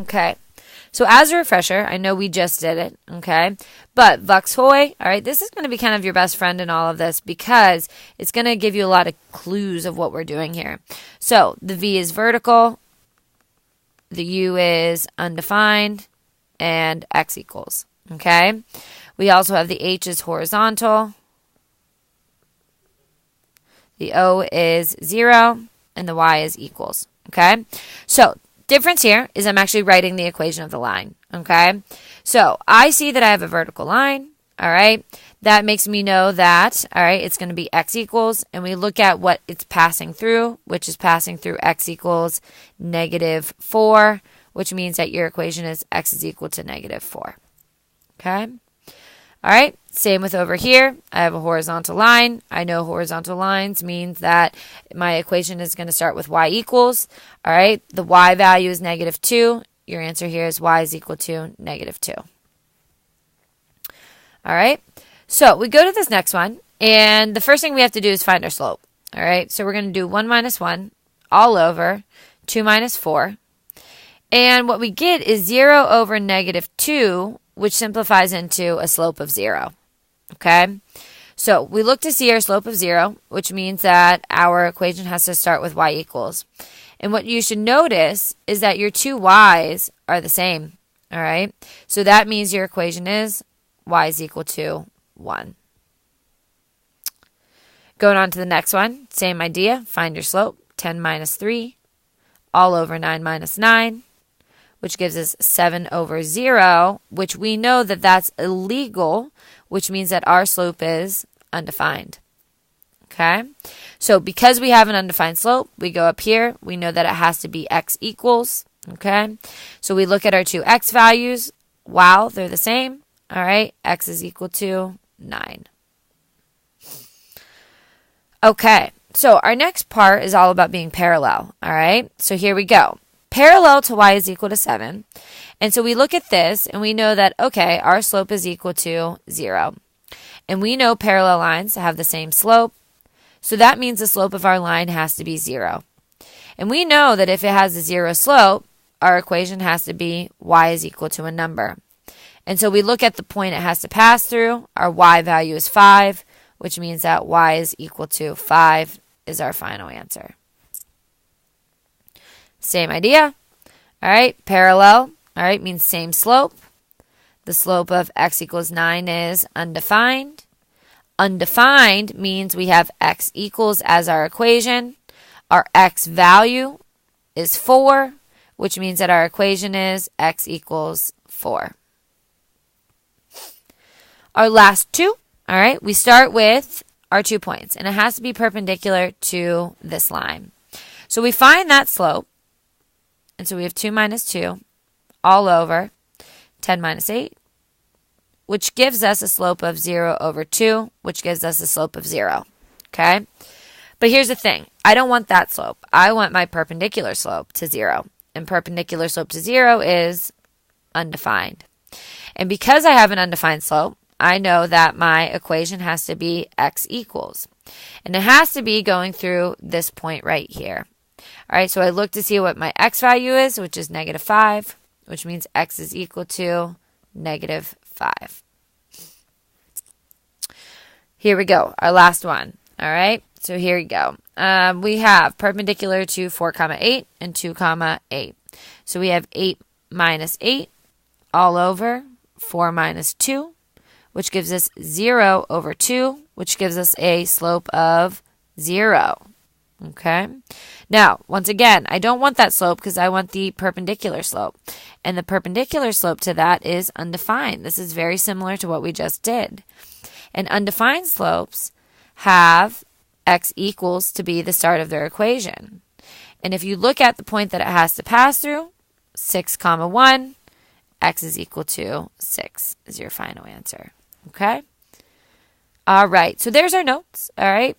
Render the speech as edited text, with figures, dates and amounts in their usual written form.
Okay. So as a refresher, I know we just did it, okay? But Vuxhoy, all right, this is going to be kind of your best friend in all of this because it's going to give you a lot of clues of what we're doing here. So the V is vertical, the U is undefined, and X equals, okay? We also have the H is horizontal, the O is 0, and the Y is equals, okay? So difference here is I'm actually writing the equation of the line, okay? So I see that I have a vertical line, all right? That makes me know that, all right, it's going to be X equals, and we look at what it's passing through, which is passing through X equals -4, which means that your equation is X is equal to -4, okay? All right, same with over here. I have a horizontal line. I know horizontal lines means that my equation is going to start with Y equals. All right, the Y value is -2. Your answer here is Y is equal to -2. All right, so we go to this next one, and the first thing we have to do is find our slope. All right, so we're going to do 1 minus 1 all over 2 minus 4. And what we get is 0 over -2, which simplifies into a slope of 0. Okay? So we look to see our slope of 0, which means that our equation has to start with Y equals. And what you should notice is that your two Y's are the same. All right? So that means your equation is Y is equal to 1. Going on to the next one, same idea. Find your slope, 10 minus 3, all over 9 minus 9. Which gives us 7 over 0, which we know that that's illegal, which means that our slope is undefined. Okay? So because we have an undefined slope, we go up here. We know that it has to be X equals. Okay? So we look at our two X values. Wow, they're the same. All right? X is equal to 9. Okay. So our next part is all about being parallel. All right? So here we go. Parallel to Y is equal to 7. And so we look at this and we know that, okay, our slope is equal to 0. And we know parallel lines have the same slope. So that means the slope of our line has to be 0. And we know that if it has a 0 slope, our equation has to be Y is equal to a number. And so we look at the point it has to pass through. Our Y value is 5, which means that Y is equal to 5 is our final answer. Same idea. All right, parallel, all right, means same slope. The slope of X equals 9 is undefined. Undefined means we have X equals as our equation. Our X value is 4, which means that our equation is X equals 4. Our last two, all right, we start with our 2 points, and it has to be perpendicular to this line. So we find that slope. And so we have 2 minus 2 all over 10 minus 8, which gives us a slope of 0 over 2, which gives us a slope of 0. Okay? But here's the thing. I don't want that slope. I want my perpendicular slope to 0. And perpendicular slope to 0 is undefined. And because I have an undefined slope, I know that my equation has to be X equals. And it has to be going through this point right here. All right, so I look to see what my X value is, which is -5, which means X is equal to -5. Here we go, our last one. All right, so here we go. We have perpendicular to 4, 8 and 2, 8. So we have 8 minus 8 all over 4 minus 2, which gives us 0 over 2, which gives us a slope of 0. Okay. Now, once again, I don't want that slope because I want the perpendicular slope. And the perpendicular slope to that is undefined. This is very similar to what we just did. And undefined slopes have X equals to be the start of their equation. And if you look at the point that it has to pass through, 6, 1, X is equal to 6 is your final answer. Okay. All right. So there's our notes. All right.